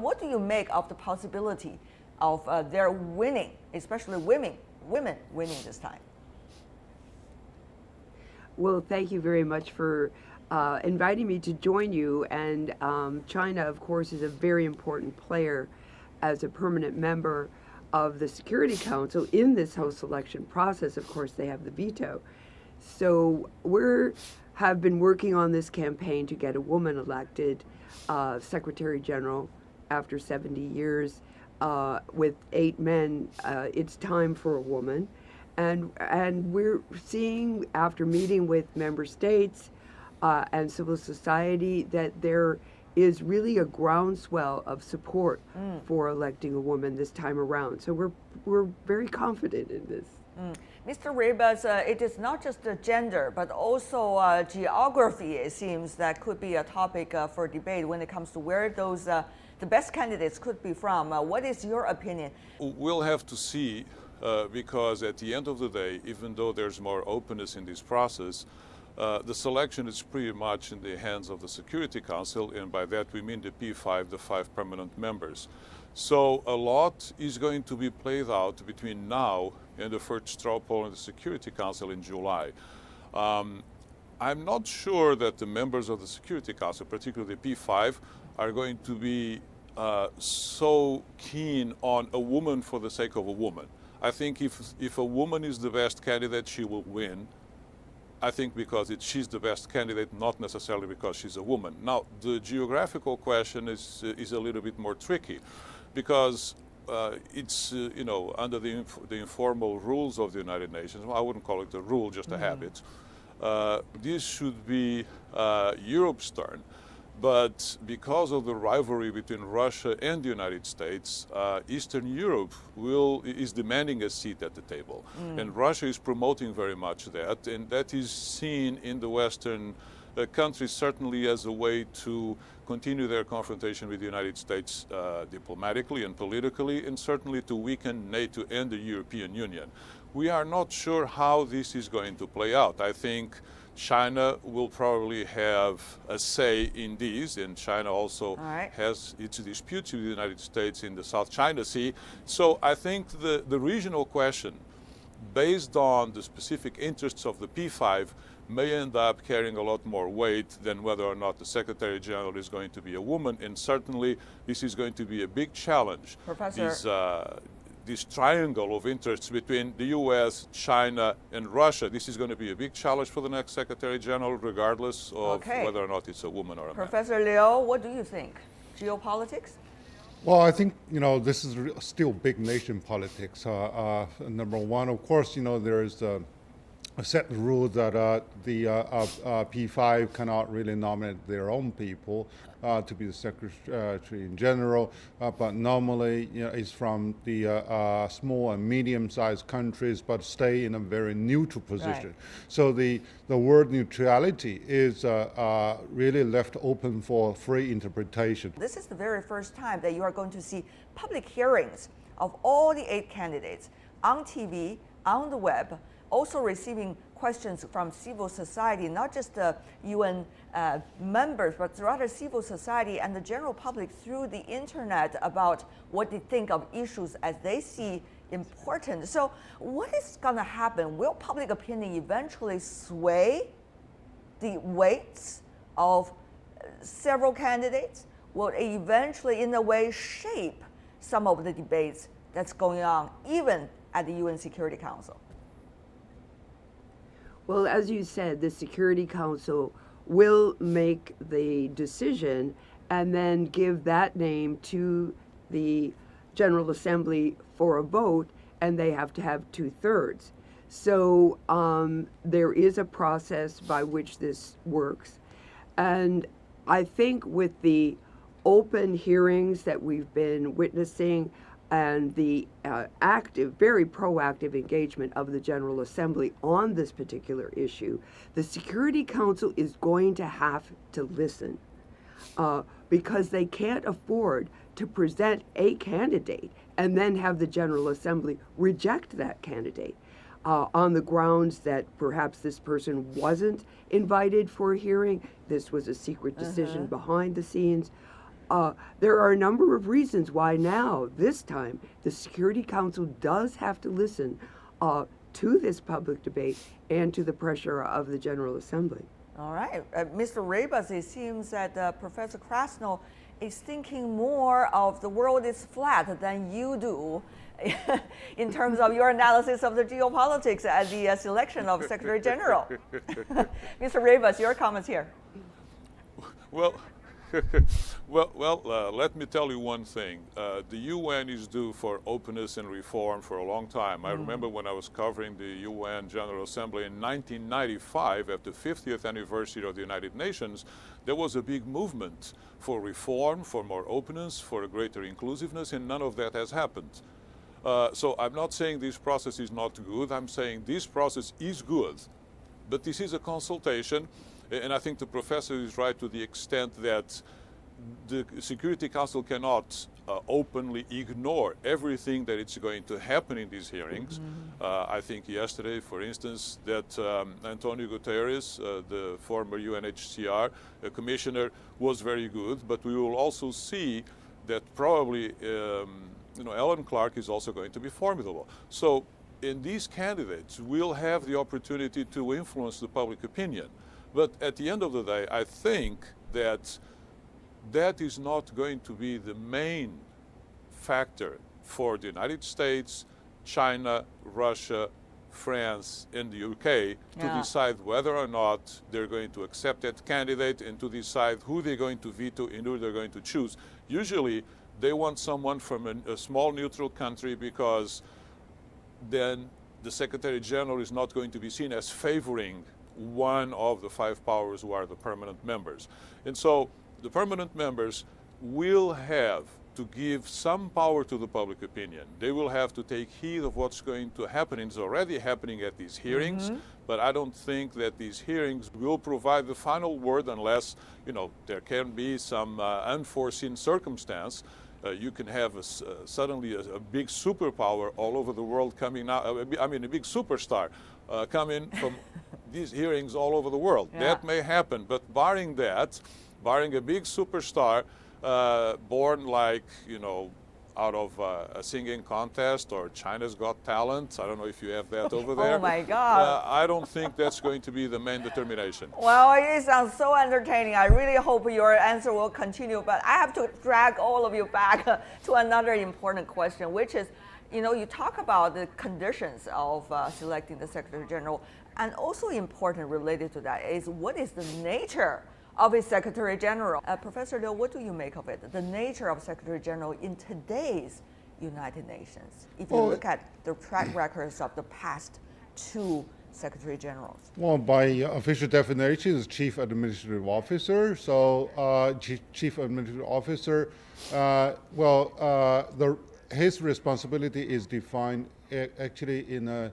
What do you make of the possibility of their winning, especially women winning this time? Well, thank you very much for inviting me to join you. And China, of course, is a very important player as a permanent member of the Security Council in this whole selection process. Of course, they have the veto. So have been working on this campaign to get a woman elected Secretary General after 70 years. With 8 men, it's time for a woman. And we're seeing, after meeting with member states and civil society, that there is really a groundswell of support for electing a woman this time around. So we're very confident in this. Mr. Ribas, it is not just the gender, but also geography, it seems, that could be a topic for debate when it comes to where those the best candidates could be from. What is your opinion? We'll have to see, because at the end of the day, even though there's more openness in this process, the selection is pretty much in the hands of the Security Council, and by that we mean the P5, the 5 permanent members. So a lot is going to be played out between now and the first straw poll in the Security Council in July. I'm not sure that the members of the Security Council, particularly the P5, are going to be so keen on a woman for the sake of a woman. I think if a woman is the best candidate, she will win. I think because she's the best candidate, not necessarily because she's a woman. Now, the geographical question is a little bit more tricky, because it's under the informal rules of the United Nations. Well, I wouldn't call it a rule, just a habit. This should be Europe's turn. But because of the rivalry between Russia and the United States, Eastern Europe is demanding a seat at the table. And Russia is promoting very much that, and that is seen in the Western countries certainly as a way to continue their confrontation with the United States diplomatically and politically, and certainly to weaken NATO and the European Union. We are not sure how this is going to play out. I think China will probably have a say in these, and China also has its disputes with the United States in the South China Sea. So I think the regional question, based on the specific interests of the P5, may end up carrying a lot more weight than whether or not the Secretary General is going to be a woman. And certainly this is going to be a big challenge. Professor, this triangle of interests between the US, China, and Russia, this is going to be a big challenge for the next Secretary General, regardless of whether or not it's a woman or a man. Professor Liu, what do you think? Geopolitics? Well, I think, this is still big nation politics. Number one, of course, there is a set rule that the P5 cannot really nominate their own people to be the Secretary in General, but normally it's from the small and medium-sized countries, but stay in a very neutral position. Right. So the word neutrality is really left open for free interpretation. This is the very first time that you are going to see public hearings of all the 8 candidates on TV, on the web, also receiving questions from civil society, not just the UN members, but rather civil society and the general public through the internet about what they think of issues as they see important. So what is going to happen? Will public opinion eventually sway the weights of several candidates? Will it eventually, in a way, shape some of the debates that's going on, even at the UN Security Council? Well, as you said, the Security Council will make the decision and then give that name to the General Assembly for a vote, and they have to have 2/3. So there is a process by which this works. And I think with the open hearings that we've been witnessing and the active, very proactive engagement of the General Assembly on this particular issue, the Security Council is going to have to listen because they can't afford to present a candidate and then have the General Assembly reject that candidate on the grounds that perhaps this person wasn't invited for a hearing, this was a secret decision behind the scenes. there are a number of reasons why now, this time, the Security Council does have to listen to this public debate and to the pressure of the General Assembly. All right. Mr. Ribas, it seems that Professor Krasno is thinking more of the world is flat than you do in terms of your analysis of the geopolitics and the selection of Secretary General. Mr. Ribas, your comments here. Well, let me tell you one thing. The UN is due for openness and reform for a long time. I remember when I was covering the UN General Assembly in 1995 at the 50th anniversary of the United Nations, there was a big movement for reform, for more openness, for a greater inclusiveness, and none of that has happened. So I'm not saying this process is not good. I'm saying this process is good. But this is a consultation. And I think the professor is right to the extent that the Security Council cannot openly ignore everything that is going to happen in these hearings. I think yesterday, for instance, that Antonio Guterres, the former UNHCR commissioner, was very good. But we will also see that probably Alan Clark is also going to be formidable. So in these candidates, we'll have the opportunity to influence the public opinion. But at the end of the day, I think that that is not going to be the main factor for the United States, China, Russia, France, and the UK to decide whether or not they're going to accept that candidate and to decide who they're going to veto and who they're going to choose. Usually, they want someone from a small neutral country because then the Secretary General is not going to be seen as favoring one of the five powers who are the permanent members. And so the permanent members will have to give some power to the public opinion. They will have to take heed of what's going to happen. It's already happening at these hearings, but I don't think that these hearings will provide the final word unless, there can be some unforeseen circumstance. You can have suddenly a big superpower all over the world coming out, a big superstar coming from these hearings all over the world. That may happen, but barring that, barring a big superstar born like, out of a singing contest or China's Got Talent, I don't know if you have that over there. Oh my God. I don't think that's going to be the main determination. Well, it sounds so entertaining. I really hope your answer will continue, but I have to drag all of you back to another important question, which is, you talk about the conditions of selecting the Secretary General, and also important related to that is what is the nature of a Secretary General? Professor Liu, what do you make of it? The nature of Secretary General in today's United Nations, if you look at the track records of the past two Secretary Generals. Well, by official definition, is Chief Administrative Officer. So, Chief Administrative Officer, his responsibility is defined actually in a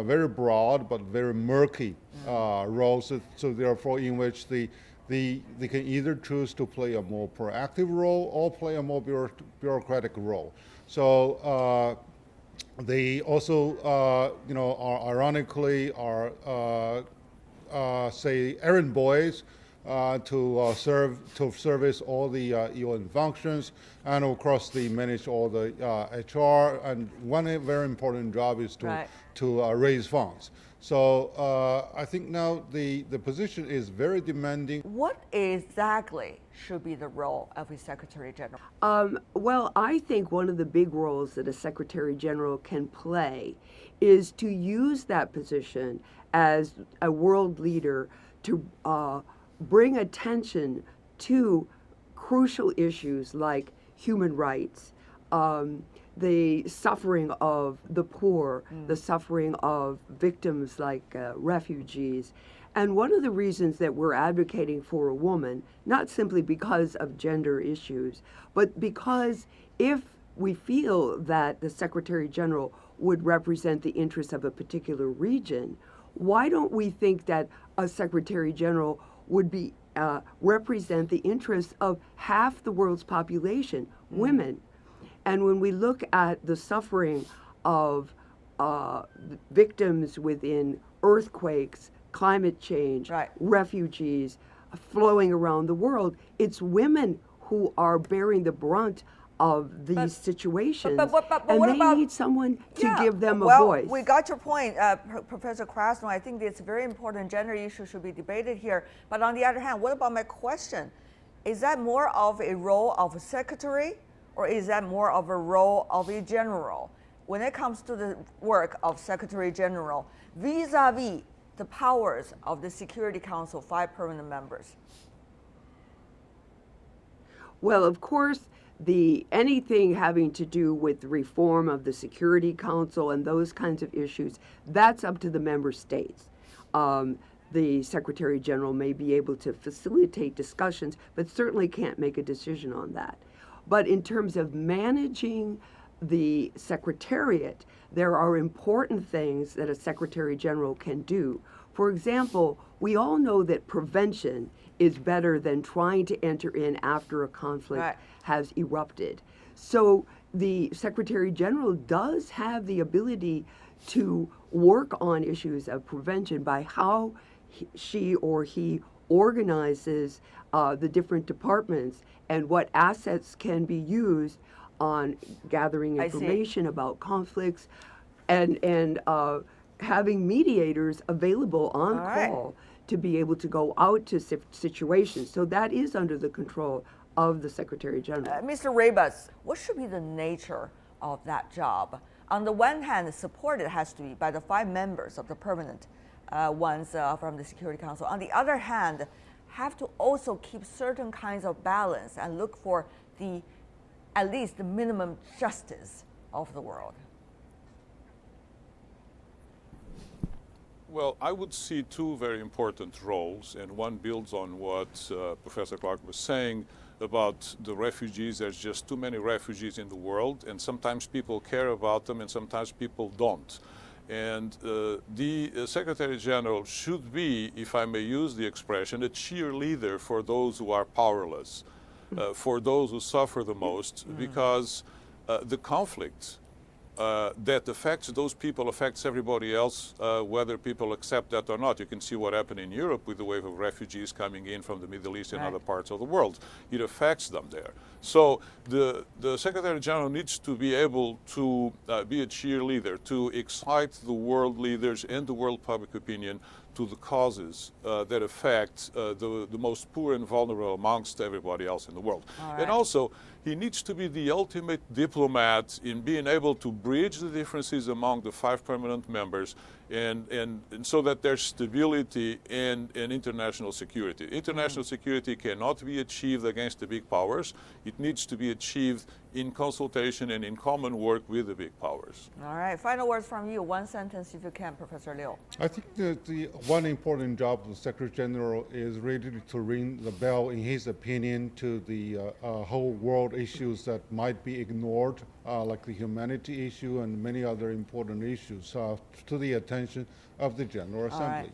very broad but very murky role. So therefore, in which they can either choose to play a more proactive role or play a more bureaucratic role. So they also, are ironically say errand boys to service all the UN functions, and of course they manage all the HR. And one very important job is to raise funds. So I think now the position is very demanding. What exactly should be the role of a Secretary General? Well, I think one of the big roles that a Secretary General can play is to use that position as a world leader to bring attention to crucial issues like human rights, the suffering of the poor, the suffering of victims like refugees. And one of the reasons that we're advocating for a woman, not simply because of gender issues, but because if we feel that the Secretary General would represent the interests of a particular region, why don't we think that a Secretary General would be represent the interests of half the world's population, women? And when we look at the suffering of victims within earthquakes, climate change, refugees flowing around the world, it's women who are bearing the brunt of these situations, but and what they about, need someone to give them a well, voice. We got your point, Professor Krasno. I think it's very important. Gender issues should be debated here. But on the other hand, what about my question? Is that more of a role of a secretary, or is that more of a role of a general? When it comes to the work of Secretary General, vis-a-vis the powers of the Security Council, 5 permanent members? Well, of course, anything having to do with reform of the Security Council and those kinds of issues, that's up to the member states. The Secretary General may be able to facilitate discussions, but certainly can't make a decision on that. But in terms of managing the Secretariat, there are important things that a Secretary General can do. For example, we all know that prevention is better than trying to enter in after a conflict has erupted. So the Secretary General does have the ability to work on issues of prevention by how she or he organizes the different departments and what assets can be used on gathering information about conflicts and having mediators available on call to be able to go out to situations. So that is under the control of the Secretary General. Mr. Ribas, what should be the nature of that job? On the one hand, supported has to be by the 5 members of the permanent ones from the Security Council. On the other hand, have to also keep certain kinds of balance and look for at least the minimum justice of the world. Well, I would see 2 very important roles, and one builds on what Professor Clark was saying about the refugees. There's just too many refugees in the world, and sometimes people care about them and sometimes people don't. And the Secretary General should be, if I may use the expression, a cheerleader for those who are powerless, for those who suffer the most, because the conflict that affects those people affects everybody else, whether people accept that or not. You can see what happened in Europe with the wave of refugees coming in from the Middle East and other parts of the world. It affects them there. So the Secretary General needs to be able to be a cheerleader, to excite the world leaders and the world public opinion to the causes that affect the most poor and vulnerable amongst everybody else in the world. And also, he needs to be the ultimate diplomat in being able to bridge the differences among the 5 permanent members and so that there's stability and international security. International security cannot be achieved against the big powers. It needs to be achieved in consultation and in common work with the big powers. All right, final words from you. 1 sentence if you can, Professor Liu. I think that the one important job of the Secretary General is really to ring the bell, in his opinion, to the whole world issues that might be ignored, like the humanity issue and many other important issues, to the attention of the General Assembly.